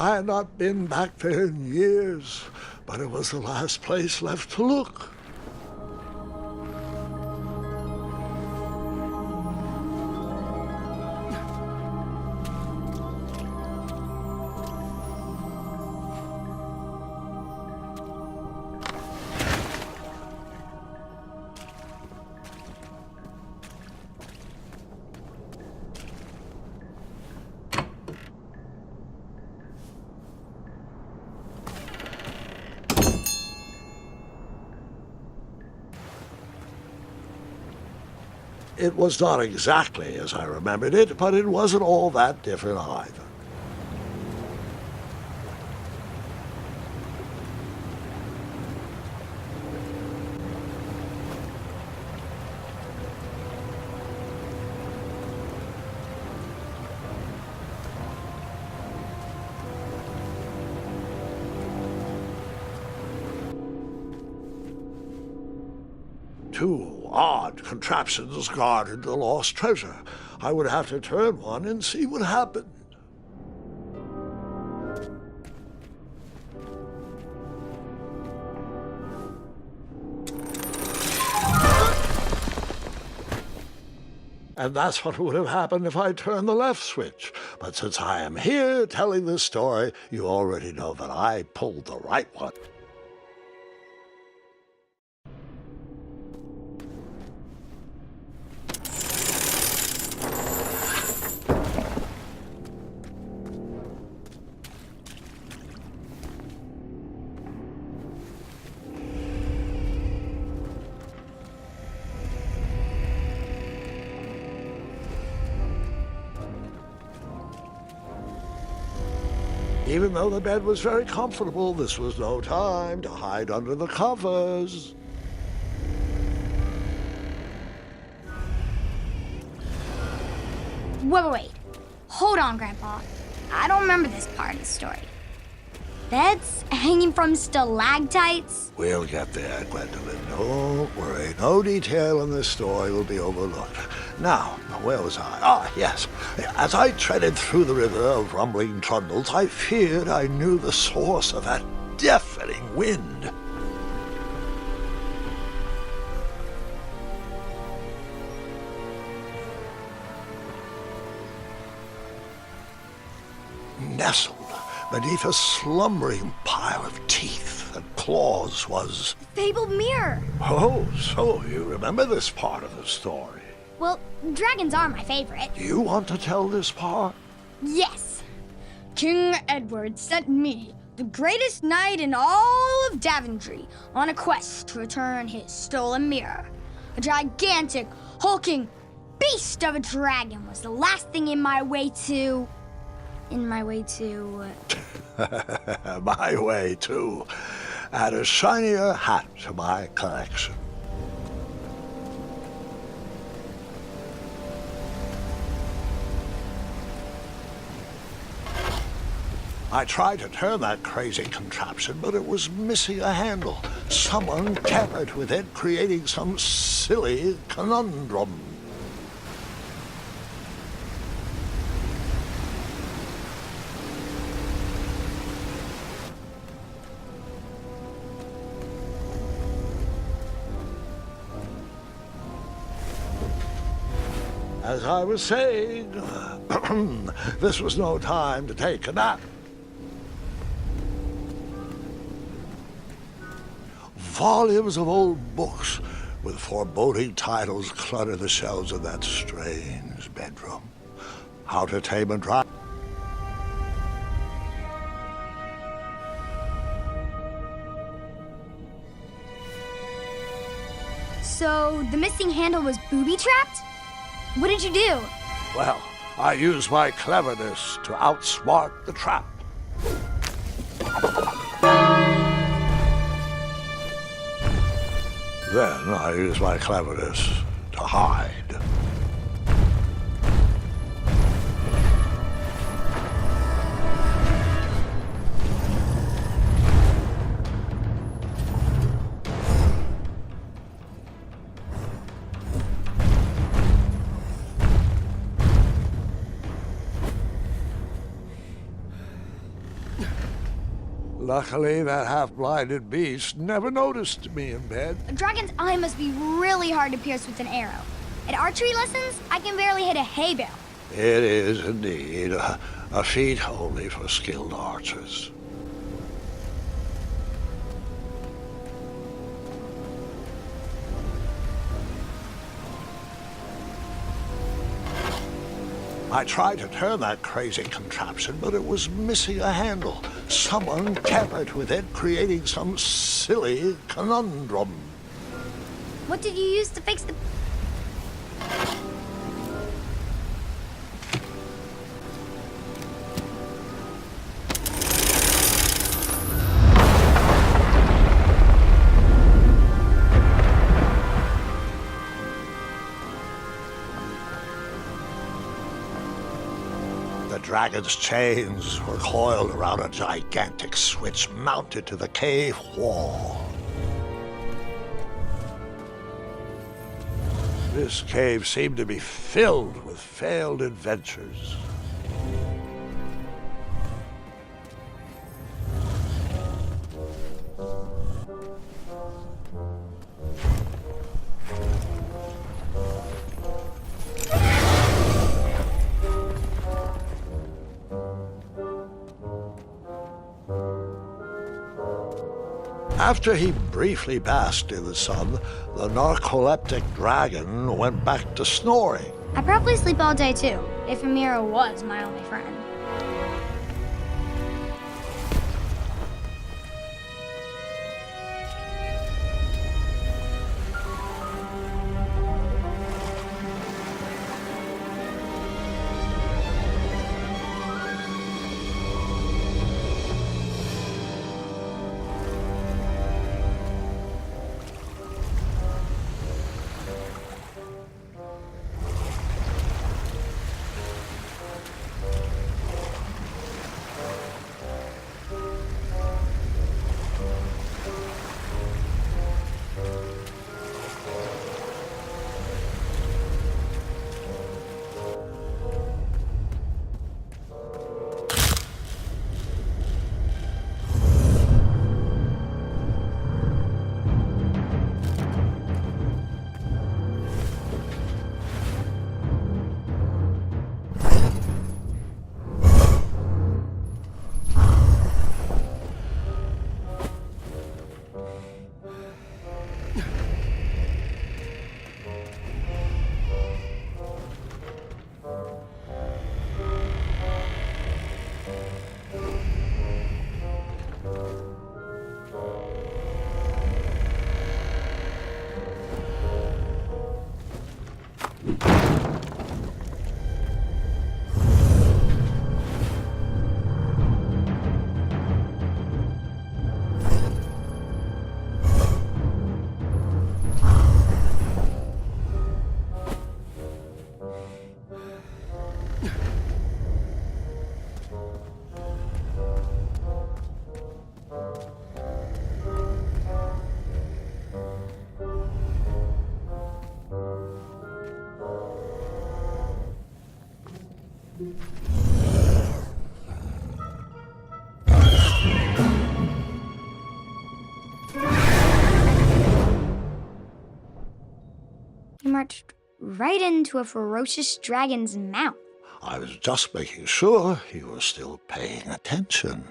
I had not been back there in years, but it was the last place left to look. It was not exactly as I remembered it, but it wasn't all that different either. Two odd contraptions guarded the lost treasure. I would have to turn one and see what happened. And that's what would have happened if I turned the left switch. But since I am here telling this story, you already know that I pulled the right one. Even though the bed was very comfortable, this was no time to hide under the covers. Wait. Hold on, Grandpa. I don't remember this part of the story. Beds hanging from stalactites? We'll get there, Gwendolyn. Don't worry. No detail in this story will be overlooked. Now, where was I? Ah, yes. As I treaded through the river of rumbling trundles, I feared I knew the source of that deafening wind. Nestled beneath a slumbering pile of teeth and claws was... Fabled mirror. Oh, so you remember this part of the story. Well, dragons are my favorite. You want to tell this part? Yes. King Edward sent me, the greatest knight in all of Daventry, on a quest to return his stolen mirror. A gigantic, hulking beast of a dragon was the last thing in my way to... My way to add a shinier hat to my collection. I tried to turn that crazy contraption, but it was missing a handle. Someone tampered with it, creating some silly conundrum. As I was saying, this was no time to take a nap. Volumes of old books with foreboding titles clutter the shelves of that strange bedroom. How to Tame a Dragon. So, the missing handle was booby-trapped? What did you do? Well, I used my cleverness to outsmart the trap. Then I used my cleverness to hide. Luckily, that half-blinded beast never noticed me in bed. A dragon's eye must be really hard to pierce with an arrow. At archery lessons, I can barely hit a hay bale. It is indeed a feat only for skilled archers. I tried to turn that crazy contraption, but it was missing a handle. Someone tampered with it, creating some silly conundrum. What did you use to fix the... The dragon's chains were coiled around a gigantic switch mounted to the cave wall. This cave seemed to be filled with failed adventures. After he briefly basked in the sun, the narcoleptic dragon went back to snoring. I probably sleep all day too, if Amira was my only friend. He marched right into a ferocious dragon's mouth. I was just making sure he was still paying attention.